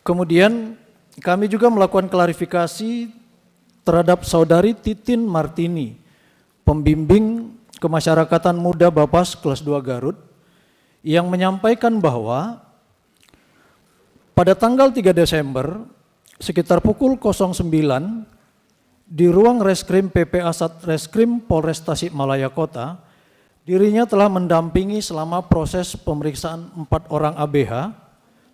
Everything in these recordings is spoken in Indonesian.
Kemudian kami juga melakukan klarifikasi terhadap saudari Titin Martini, pembimbing kemasyarakatan muda Bapas kelas 2 Garut, yang menyampaikan bahwa pada tanggal 3 Desember sekitar pukul 09 di ruang reskrim PPA Satreskrim Polres Tasikmalaya Kota, dirinya telah mendampingi selama proses pemeriksaan 4 orang ABH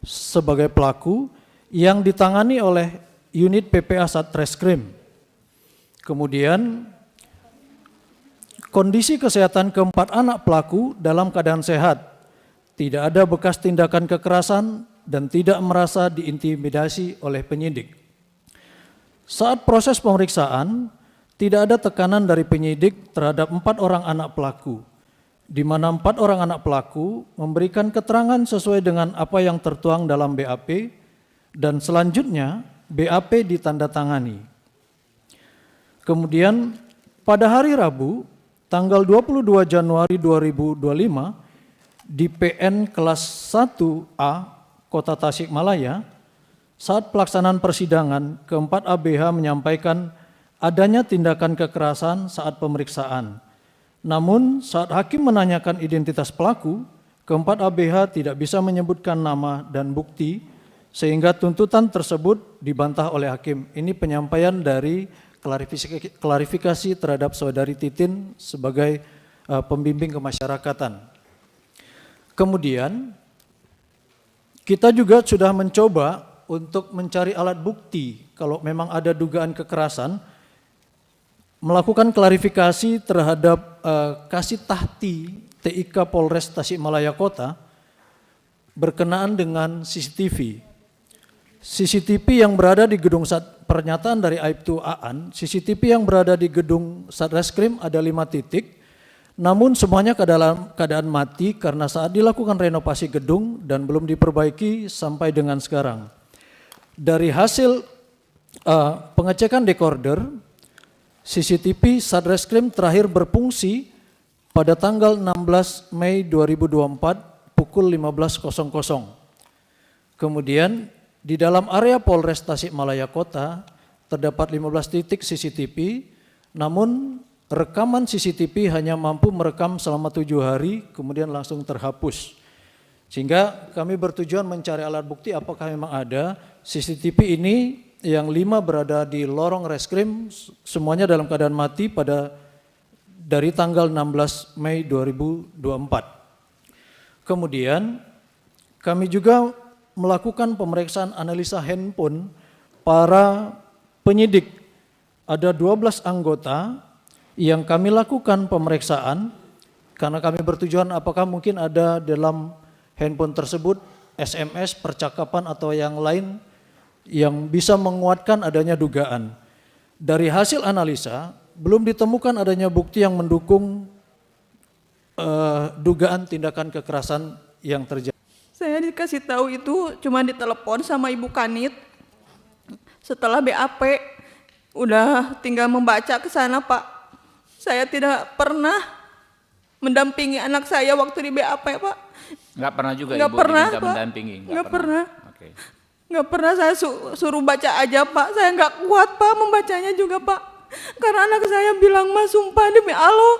sebagai pelaku yang ditangani oleh unit PPA Satreskrim. Kemudian kondisi kesehatan keempat anak pelaku dalam keadaan sehat, tidak ada bekas tindakan kekerasan dan tidak merasa diintimidasi oleh penyidik. Saat proses pemeriksaan, tidak ada tekanan dari penyidik terhadap 4 orang anak pelaku, di mana 4 orang anak pelaku memberikan keterangan sesuai dengan apa yang tertuang dalam BAP, dan selanjutnya BAP ditandatangani. Kemudian pada hari Rabu, tanggal 22 Januari 2025, di PN kelas 1A Kota Tasikmalaya, saat pelaksanaan persidangan, keempat ABH menyampaikan adanya tindakan kekerasan saat pemeriksaan. Namun saat hakim menanyakan identitas pelaku, keempat ABH tidak bisa menyebutkan nama dan bukti, sehingga tuntutan tersebut dibantah oleh hakim. Ini penyampaian dari klarifikasi terhadap saudari Titin sebagai pembimbing kemasyarakatan. Kemudian kita juga sudah mencoba untuk mencari alat bukti kalau memang ada dugaan kekerasan, melakukan klarifikasi terhadap Kasih Tahti TIK Polres Tasikmalaya Kota berkenaan dengan CCTV. CCTV yang berada di gedung pernyataan dari Aibtu Aan, CCTV yang berada di gedung Satreskrim ada 5 titik, namun semuanya keadaan mati karena saat dilakukan renovasi gedung dan belum diperbaiki sampai dengan sekarang. Dari hasil pengecekan decoder, CCTV Satreskrim terakhir berfungsi pada tanggal 16 Mei 2024 pukul 15.00. Kemudian di dalam area Polres Tasikmalaya Kota terdapat 15 titik CCTV, namun rekaman CCTV hanya mampu merekam selama 7 hari, kemudian langsung terhapus. Sehingga kami bertujuan mencari alat bukti apakah memang ada CCTV ini yang 5 berada di lorong reskrim, semuanya dalam keadaan mati dari tanggal 16 Mei 2024. Kemudian kami juga melakukan pemeriksaan analisa handphone para penyidik. Ada 12 anggota yang kami lakukan pemeriksaan karena kami bertujuan apakah mungkin ada dalam handphone tersebut SMS, percakapan atau yang lain yang bisa menguatkan adanya dugaan. Dari hasil analisa belum ditemukan adanya bukti yang mendukung dugaan tindakan kekerasan yang terjadi. Saya dikasih tahu itu cuma ditelepon sama Ibu Kanit. Setelah BAP, udah tinggal membaca ke sana, Pak. Saya tidak pernah mendampingi anak saya waktu di BAP, Pak. Nggak pernah juga nggak Ibu pernah, diminta Pak. mendampingi? Nggak pernah. Oke. Nggak pernah, saya suruh baca aja, Pak. Saya nggak kuat, Pak, membacanya juga, Pak. Karena anak saya bilang, "Mas, sumpah demi Allah,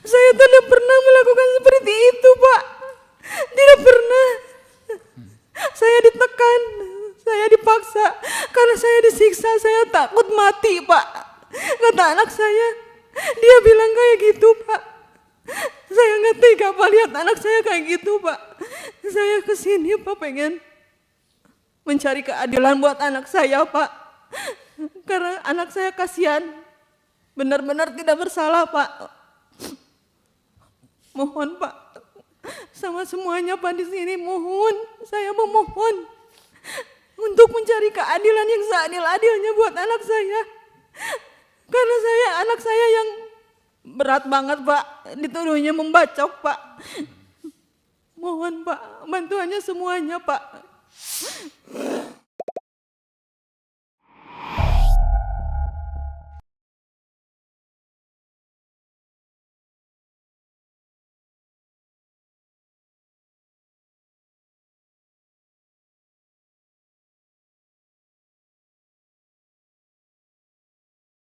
saya tidak pernah melakukan seperti itu, Pak. Tidak pernah. Saya ditekan, saya dipaksa, karena saya disiksa, saya takut mati, Pak." Kata anak saya, dia bilang kayak gitu, Pak. Saya nggak tega, Pak, lihat anak saya kayak gitu, Pak. Saya kesini, Pak, pengen mencari keadilan buat anak saya, Pak. Karena anak saya kasihan, benar-benar tidak bersalah, Pak. Mohon, Pak, sama semuanya, Pak, di sini, mohon, saya memohon untuk mencari keadilan yang seadil-adilnya buat anak saya. Karena anak saya yang berat banget, Pak, dituduhnya membacok, Pak. Mohon, Pak, bantuannya semuanya, Pak.